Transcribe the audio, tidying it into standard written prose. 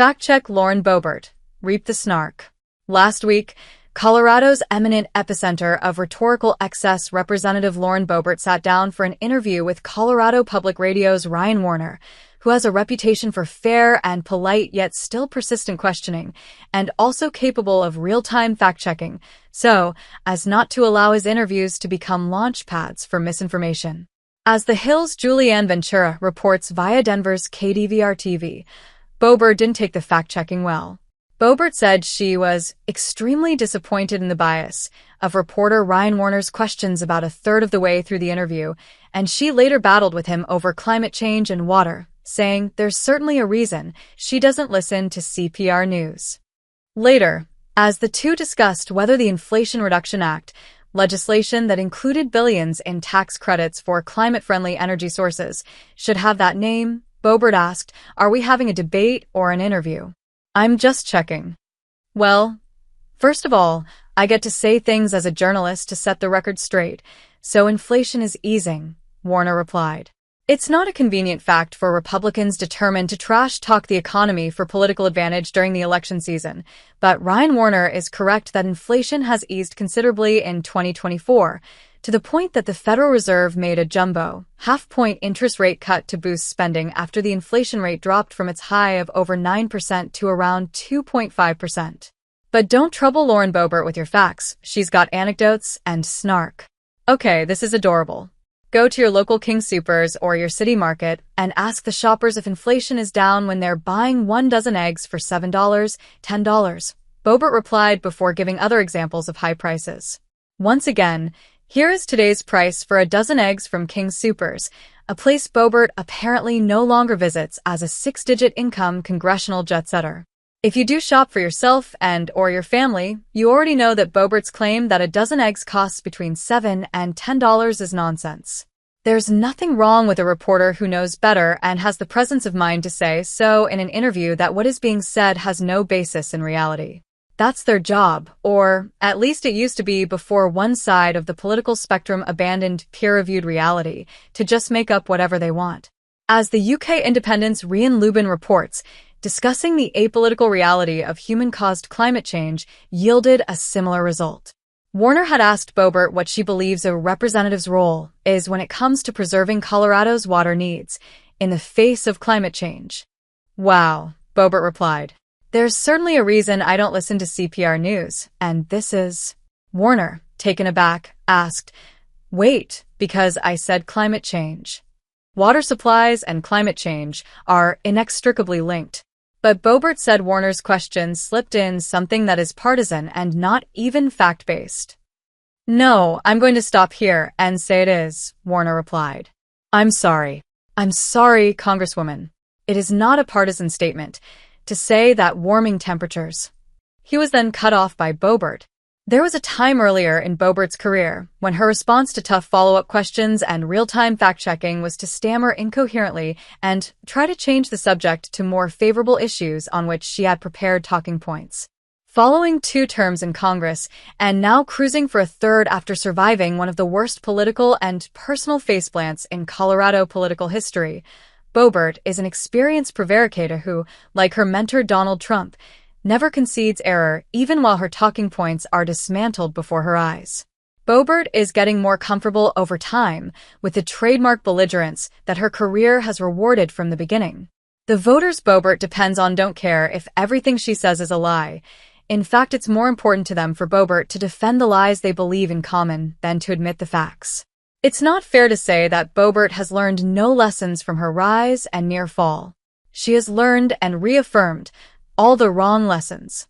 Fact-check Lauren Boebert. Reap the Snark. Last week, Colorado's eminent epicenter of rhetorical excess, Representative Lauren Boebert sat down for an interview with Colorado Public Radio's Ryan Warner, who has a reputation for fair and polite yet still persistent questioning, and also capable of real-time fact-checking, so as not to allow his interviews to become launch pads for misinformation. As The Hill's Julianne Ventura reports via Denver's KDVR-TV, Boebert didn't take the fact-checking well. Boebert said she was extremely disappointed in the bias of reporter Ryan Warner's questions about a third of the way through the interview, and she later battled with him over climate change and water, saying there's certainly a reason she doesn't listen to CPR news. Later, as the two discussed whether the Inflation Reduction Act, legislation that included billions in tax credits for climate-friendly energy sources, should have that name, Boebert asked, "Are we having a debate or an interview?" "I'm just checking." "Well, first of all, I get to say things as a journalist to set the record straight, so inflation is easing," Warner replied. It's not a convenient fact for Republicans determined to trash-talk the economy for political advantage during the election season, but Ryan Warner is correct that inflation has eased considerably in 2024, to the point that the Federal Reserve made a jumbo, half-point interest rate cut to boost spending after the inflation rate dropped from its high of over 9% to around 2.5%. But don't trouble Lauren Boebert with your facts. She's got anecdotes and snark. Okay, this is adorable. Go to your local King Soopers or your city market and ask the shoppers if inflation is down when they're buying 1 dozen eggs for $7, $10. Boebert replied before giving other examples of high prices. Once again, here is today's price for a dozen eggs from King Soopers, a place Boebert apparently no longer visits as a 6-digit income congressional jet-setter. If you do shop for yourself and/or your family, you already know that Boebert's claim that a dozen eggs costs between $7 and $10 is nonsense. There's nothing wrong with a reporter who knows better and has the presence of mind to say so in an interview that what is being said has no basis in reality. That's their job, or at least it used to be before one side of the political spectrum abandoned peer-reviewed reality to just make up whatever they want. As the UK Independent's Rian Lubin reports, discussing the apolitical reality of human-caused climate change yielded a similar result. Warner had asked Boebert what she believes a representative's role is when it comes to preserving Colorado's water needs in the face of climate change. "Wow," Boebert replied. "There's certainly a reason I don't listen to CPR news, and this is..." Warner, taken aback, asked, "Wait, because I said climate change." Water supplies and climate change are inextricably linked. But Boebert said Warner's question slipped in something that is partisan and not even fact-based. "No, I'm going to stop here and say it is," Warner replied. I'm sorry, Congresswoman. It is not a partisan statement to say that warming temperatures." He was then cut off by Boebert. There was a time earlier in Boebert's career when her response to tough follow-up questions and real-time fact-checking was to stammer incoherently and try to change the subject to more favorable issues on which she had prepared talking points. Following 2 terms in Congress and now cruising for a third after surviving one of the worst political and personal faceplants in Colorado political history, Boebert is an experienced prevaricator who, like her mentor Donald Trump, never concedes error even while her talking points are dismantled before her eyes. Boebert is getting more comfortable over time with the trademark belligerence that her career has rewarded from the beginning. The voters Boebert depends on don't care if everything she says is a lie. In fact, it's more important to them for Boebert to defend the lies they believe in common than to admit the facts. It's not fair to say that Boebert has learned no lessons from her rise and near fall. She has learned and reaffirmed all the wrong lessons.